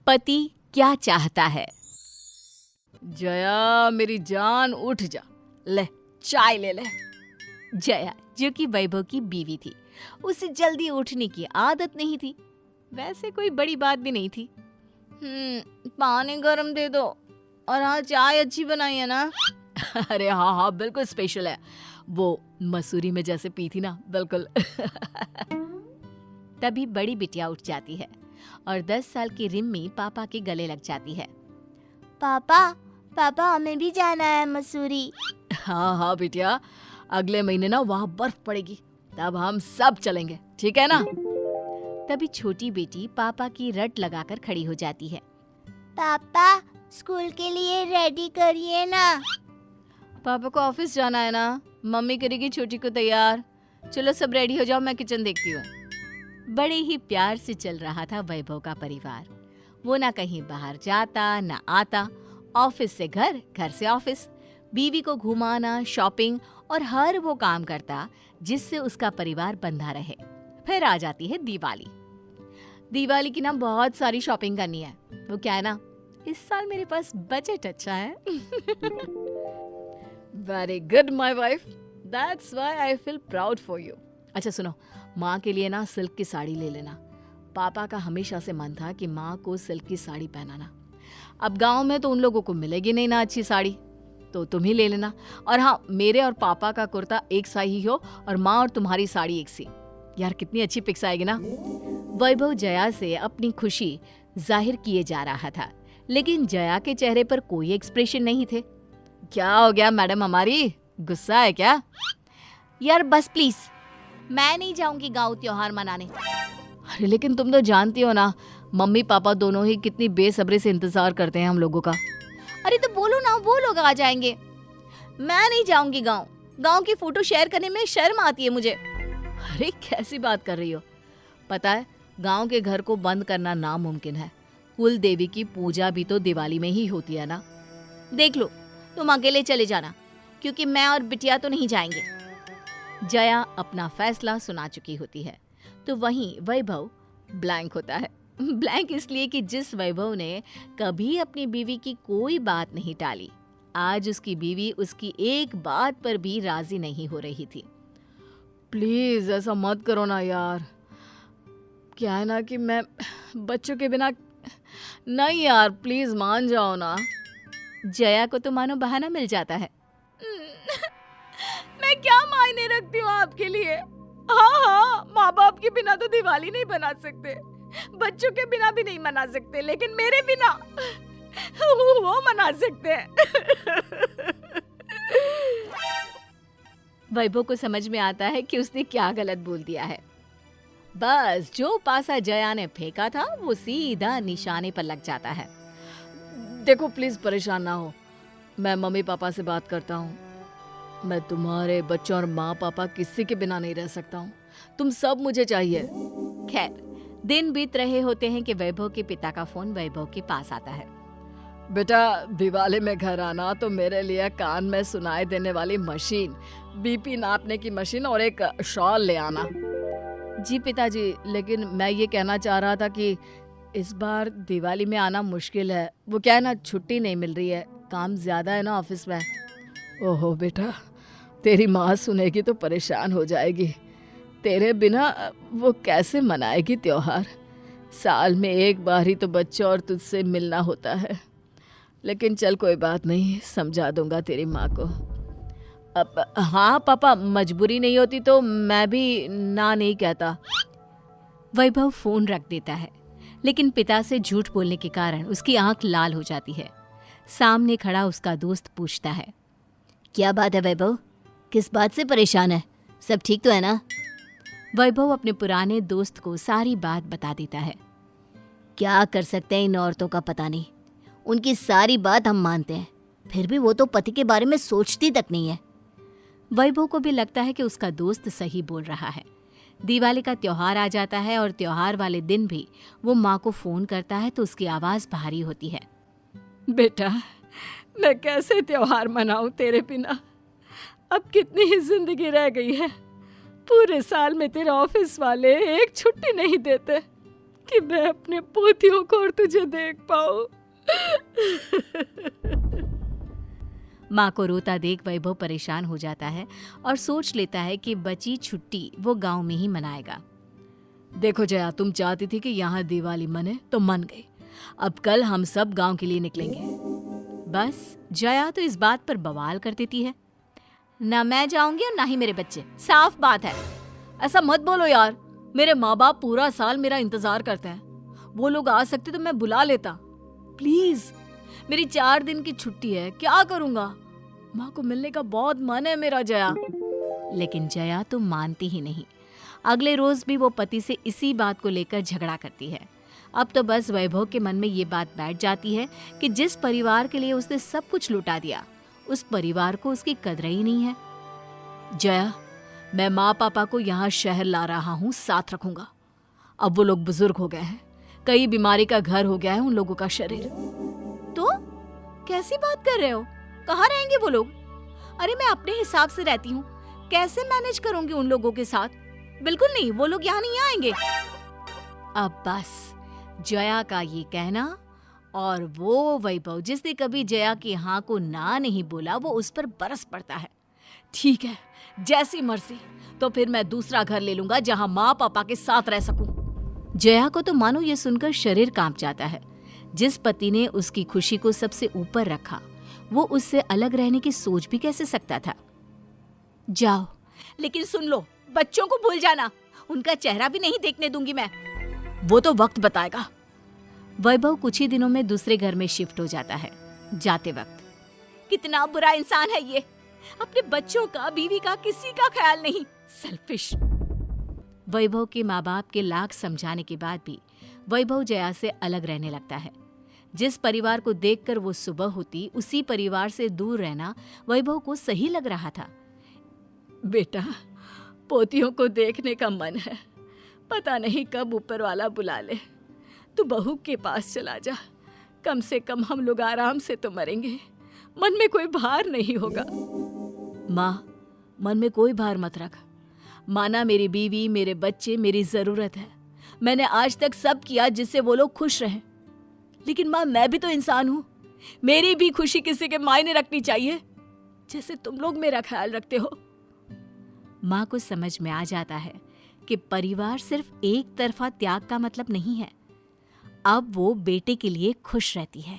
पति क्या चाहता है। जया मेरी जान उठ जा, ले चाय ले ले। जया जो कि वैभव की बीवी थी, उसे जल्दी उठने की आदत नहीं थी। वैसे कोई बड़ी बात भी नहीं थी। पानी गरम दे दो, और हाँ चाय अच्छी बनाई है ना। अरे हाँ हाँ बिल्कुल स्पेशल है, वो मसूरी में जैसे पी थी ना, बिल्कुल। तभी बड़ी बिटिया उठ जाती है और 10 साल की रिम्मी पापा के गले लग जाती है। पापा हमें भी जाना है मसूरी। हाँ हाँ बिटिया, अगले महीने ना वहाँ बर्फ पड़ेगी, तब हम सब चलेंगे, ठीक है ना। तभी छोटी बेटी पापा की रट लगाकर खड़ी हो जाती है। पापा स्कूल के लिए रेडी करिए ना। पापा को ऑफिस जाना है ना, मम्मी करेगी छोटी को तैयार। चलो सब रेडी हो जाओ, मैं किचन देखती हूँ। बड़े ही प्यार से चल रहा था वैभव का परिवार। वो ना कहीं बाहर जाता ना आता, ऑफिस से घर, घर से ऑफिस। बीवी को घुमाना, शॉपिंग और हर वो काम करता जिससे उसका परिवार बंधा रहे। फिर आ जाती है दिवाली। दिवाली की ना बहुत सारी शॉपिंग करनी है। वो क्या है ना, इस साल मेरे पास बजट अच्छा है। Very good my wife, that's why I feel proud for you. अच्छा सुनो, माँ के लिए ना सिल्क की साड़ी ले लेना। पापा का हमेशा से मन था कि माँ को सिल्क की साड़ी पहनाना। अब गांव में तो उन लोगों को मिलेगी नहीं ना अच्छी साड़ी, तो तुम ही ले लेना। और हाँ, मेरे और पापा का कुर्ता एक सा ही हो और माँ और तुम्हारी साड़ी एक सी। यार कितनी अच्छी पिक्स आएगी ना। वैभव जया से अपनी खुशी जाहिर किए जा रहा था, लेकिन जया के चेहरे पर कोई एक्सप्रेशन नहीं थे। क्या हो गया मैडम, हमारी गुस्सा है क्या? यार बस प्लीज, मैं नहीं जाऊंगी गांव त्योहार मनाने। अरे लेकिन तुम तो जानती हो ना, मम्मी पापा दोनों ही कितनी बेसब्री से इंतजार करते हैं हम लोगों का। अरे तो बोलो ना, वो लोग आ जाएंगे। मैं नहीं जाऊंगी गांव। गांव की फोटो शेयर करने में शर्म आती है मुझे। अरे कैसी बात कर रही हो? पता है, गांव के घर को बंद करना नामुमकिन है। कुल देवी की पूजा भी तो दिवाली में ही होती है ना। देख लो, तुम अकेले चले जाना, क्योंकि मैं और बिटिया तो नहीं जाएंगे। जया अपना फैसला सुना चुकी होती है, तो वहीं वैभव ब्लैंक होता है। ब्लैंक इसलिए कि जिस वैभव ने कभी अपनी बीवी की कोई बात नहीं टाली, आज उसकी बीवी उसकी एक बात पर भी राजी नहीं हो रही थी। प्लीज ऐसा मत करो ना यार। क्या है ना कि मैं बच्चों के बिना, नहीं यार प्लीज मान जाओ ना। जया को तो मानो बहाना मिल जाता है। मैं क्या मायने रखती हूँ आपके लिए? हाँ, माँ बाप के बिना तो दिवाली नहीं बना सकते, बच्चों के बिना भी नहीं मना सकते, लेकिन मेरे बिना वो मना सकते हैं। वैभव को समझ में आता है कि उसने क्या गलत बोल दिया है। बस जो पासा जया ने फेंका था वो सीधा निशाने पर लग जाता है। देखो प्लीज परेशान ना हो, मैं मम्मी पापा से बात करता हूँ। मैं तुम्हारे बच्चों और माँ पापा किसी के बिना नहीं रह सकता हूँ। तुम सब मुझे चाहिए। खैर, दिन बीत रहे होते हैं कि वैभव के पिता का फोन वैभव के पास आता है। बेटा दिवाली में घर आना तो मेरे लिए कान में सुनाई देने वाली मशीन, बीपी नापने की मशीन और एक शॉल ले आना। जी पिताजी, लेकिन मैं ये कहना चाह रहा था कि इस बार दिवाली में आना मुश्किल है। वो क्या है ना, छुट्टी नहीं मिल रही है, काम ज्यादा है ना ऑफिस में। ओहो बेटा, तेरी माँ सुनेगी तो परेशान हो जाएगी। तेरे बिना वो कैसे मनाएगी त्योहार? साल में एक बार ही तो बच्चों और तुझसे मिलना होता है। लेकिन चल कोई बात नहीं, समझा दूंगा तेरी माँ को। अब हाँ पापा, मजबूरी नहीं होती तो मैं भी ना नहीं कहता। वैभव फोन रख देता है, लेकिन पिता से झूठ बोलने के कारण उसकी आंख लाल हो जाती है। सामने खड़ा उसका दोस्त पूछता है, क्या बात है वैभव, किस बात से परेशान है? सब ठीक तो है ना? वैभव अपने पुराने दोस्त को सारी बात बता देता है। क्या कर सकते हैं इन औरतों का पता नहीं, उनकी सारी बात हम मानते हैं, फिर भी वो तो पति के बारे में सोचती तक नहीं है। वैभव को भी लगता है कि उसका दोस्त सही बोल रहा है। दिवाली का त्योहार आ जाता है और त्योहार वाले दिन भी वो माँ को फोन करता है तो उसकी आवाज भारी होती है। बेटा, मैं कैसे त्योहार मनाऊं तेरे बिना? अब कितनी ही जिंदगी रह गई है। पूरे साल में तेरे ऑफिस वाले एक छुट्टी नहीं देते। कि मैं अपने पोतियों को और तुझे देख पाऊं। माँ को रोता देख वैभव परेशान हो जाता है और सोच लेता है कि बची छुट्टी वो गांव में ही मनाएगा। देखो जया, तुम चाहती थी कि यहाँ दिवाली मने तो मन गई। अब कल हम सब गांव के लिए निकलेंगे। बस जया तो इस बात पर बवाल कर देती है, ना मैं जाऊंगी और ना ही मेरे बच्चे। साफ बात है। ऐसा मत बोलो यार, मेरे माँ बाप पूरा साल मेरा इंतजार करते हैं। वो लोग आ सकते तो मैं बुला लेता। प्लीज, मेरी 4 दिन की छुट्टी है, क्या करूंगा? माँ को मिलने का बहुत मन है मेरा जया। लेकिन जया तो मानती ही नहीं। अगले रोज भी वो पति से इसी बात को लेकर झगड़ा करती है। अब तो बस वैभव के मन में ये बात बैठ जाती है कि जिस परिवार के लिए उसने सब कुछ लुटा दिया, उस परिवार को उसकी कदर ही नहीं है। जया, मैं माँ पापा को यहाँ शहर ला रहा हूँ, साथ रखूंगा। अब वो लोग बुजुर्ग हो गए हैं, कई बीमारी का घर हो गया है उन लोगों का शरीर। तो कैसी बात कर रहे हो? कहाँ रहेंगे वो लोग? अरे मैं अपने हिसाब से रहती हूँ, कैसे मैनेज करूंगी उन लोगों के साथ? बिल्कुल नहीं, वो लोग यहाँ नहीं आएंगे। अब बस जया का ये कहना और वो वैभव जिसने कभी जया की हाँ को ना नहीं बोला, वो उस पर बरस पड़ता है। ठीक है, जैसी मर्जी, तो फिर मैं दूसरा घर ले लूंगा जहाँ माँ पापा के साथ रह सकूं। जया को तो मानो ये सुनकर शरीर कांप जाता है। जिस पति ने उसकी खुशी को सबसे ऊपर रखा, वो उससे अलग रहने की सोच भी कैसे सकता था। जाओ, लेकिन सुन लो, बच्चों को भूल जाना, उनका चेहरा भी नहीं देखने दूंगी मैं। वो तो वक्त बताएगा। वैभव कुछ ही दिनों में दूसरे घर में शिफ्ट हो जाता है। जाते वक्त, कितना बुरा इंसान है ये, अपने बच्चों का, बीवी का, किसी का ख्याल नहीं, सेल्फिश। वैभव के माँ बाप के लाख समझाने के बाद भी वैभव जया से अलग रहने लगता है। जिस परिवार को देखकर वो सुबह होती, उसी परिवार से दूर रहना वैभव को सही लग रहा था। बेटा, पोतियों को देखने का मन है, पता नहीं कब ऊपर वाला बुला ले। तू बहू के पास चला जा, कम से कम हम लोग आराम से तो मरेंगे, मन में कोई भार नहीं होगा। माँ, मन में कोई भार मत रख। माना मेरी बीवी, मेरे बच्चे मेरी जरूरत है। मैंने आज तक सब किया जिससे वो लोग खुश रहें। लेकिन माँ, मैं भी तो इंसान हूँ, मेरी भी खुशी किसी के मायने रखनी चाहिए, जैसे तुम लोग मेरा ख्याल रखते हो। माँ को समझ में आ जाता है कि परिवार सिर्फ एक तरफा त्याग का मतलब नहीं है। अब वो बेटे के लिए खुश रहती है।